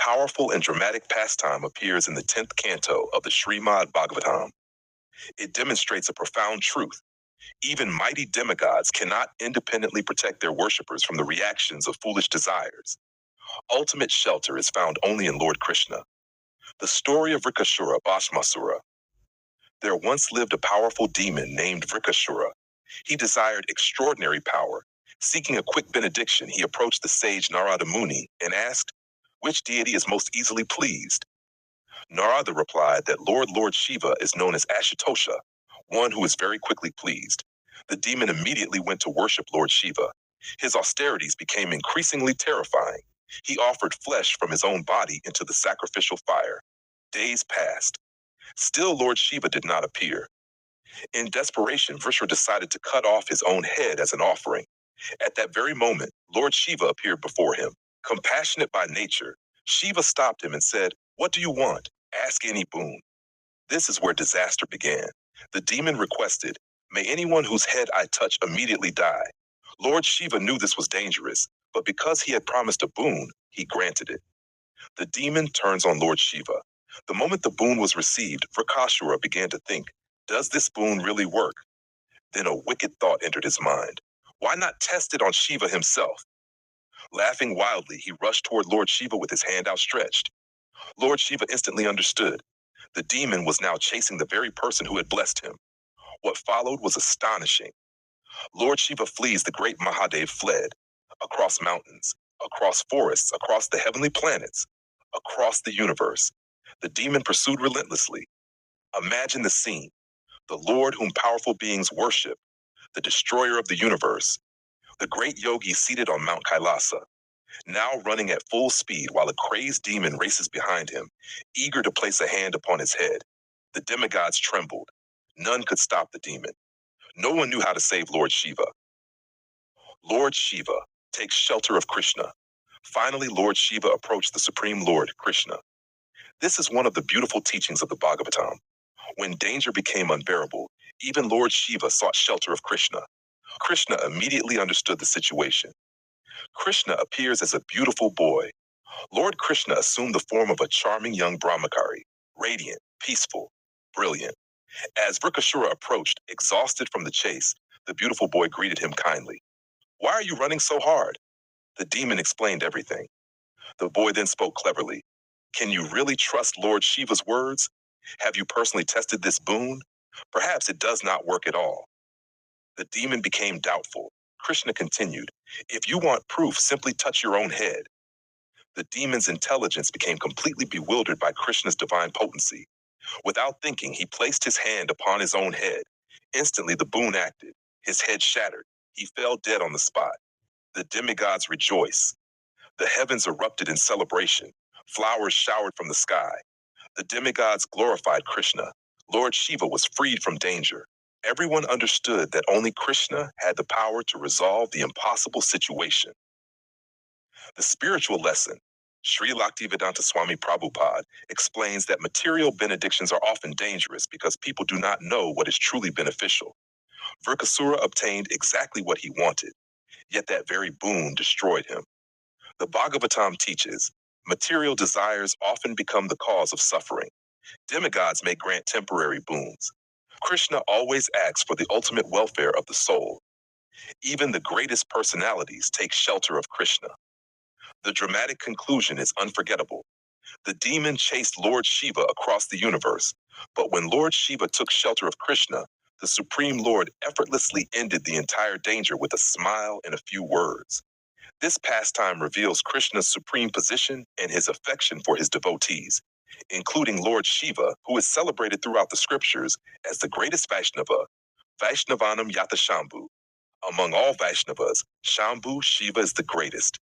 powerful and dramatic pastime appears in the 10th canto of the Srimad Bhagavatam. It demonstrates a profound truth. Even mighty demigods cannot independently protect their worshippers from the reactions of foolish desires. Ultimate shelter is found only in Lord Krishna. The story of Vrikashura Bhasmasura. There once lived a powerful demon named Vrikashura. He desired extraordinary power. Seeking a quick benediction, he approached the sage Narada Muni and asked, which deity is most easily pleased? Narada replied that Lord Shiva is known as Ashitosha, one who is very quickly pleased. The demon immediately went to worship Lord Shiva. His austerities became increasingly terrifying. He offered flesh from his own body into the sacrificial fire. Days passed. Still Lord Shiva did not appear. In desperation, Vrishra decided to cut off his own head as an offering. At that very moment, Lord Shiva appeared before him. Compassionate by nature, Shiva stopped him and said, "What do you want? Ask any boon." This is where disaster began. The demon requested, "May anyone whose head I touch immediately die." Lord Shiva knew this was dangerous, but because he had promised a boon, he granted it. The demon turns on Lord Shiva. The moment the boon was received, Vrikashura began to think, does this boon really work? Then a wicked thought entered his mind. Why not test it on Shiva himself? Laughing wildly, he rushed toward Lord Shiva with his hand outstretched. Lord Shiva instantly understood. The demon was now chasing the very person who had blessed him. What followed was astonishing. Lord Shiva flees, the great Mahadev fled. Across mountains, across forests, across the heavenly planets, across the universe. The demon pursued relentlessly. Imagine the scene. The Lord whom powerful beings worship, the destroyer of the universe, the great yogi seated on Mount Kailasa, now running at full speed while a crazed demon races behind him, eager to place a hand upon his head. The demigods trembled. None could stop the demon. No one knew how to save Lord Shiva. Lord Shiva takes shelter of Krishna. Finally, Lord Shiva approached the Supreme Lord, Krishna. This is one of the beautiful teachings of the Bhagavatam. When danger became unbearable, even Lord Shiva sought shelter of Krishna. Krishna immediately understood the situation. Krishna appears as a beautiful boy. Lord Krishna assumed the form of a charming young brahmachari, radiant, peaceful, brilliant. As Vrikashura approached, exhausted from the chase, the beautiful boy greeted him kindly. "Why are you running so hard?" The demon explained everything. The boy then spoke cleverly. "Can you really trust Lord Shiva's words? Have you personally tested this boon? Perhaps it does not work at all." The demon became doubtful. Krishna continued, "If you want proof, simply touch your own head." The demon's intelligence became completely bewildered by Krishna's divine potency. Without thinking, he placed his hand upon his own head. Instantly, the boon acted. His head shattered. He fell dead on the spot. The demigods rejoiced. The heavens erupted in celebration. Flowers showered from the sky. The demigods glorified Krishna. Lord Shiva was freed from danger. Everyone understood that only Krishna had the power to resolve the impossible situation. The spiritual lesson. Sri Bhaktivedanta Swami Prabhupada explains that material benedictions are often dangerous because people do not know what is truly beneficial. Vrikasura obtained exactly what he wanted, yet that very boon destroyed him. The Bhagavatam teaches, material desires often become the cause of suffering. Demigods may grant temporary boons. Krishna always acts for the ultimate welfare of the soul. Even the greatest personalities take shelter of Krishna. The dramatic conclusion is unforgettable. The demon chased Lord Shiva across the universe, but when Lord Shiva took shelter of Krishna, the Supreme Lord effortlessly ended the entire danger with a smile and a few words. This pastime reveals Krishna's supreme position and his affection for his devotees, including Lord Shiva, who is celebrated throughout the scriptures as the greatest Vaishnava, Vaishnavanam Yata Shambhu. Among all Vaishnavas, Shambhu Shiva is the greatest.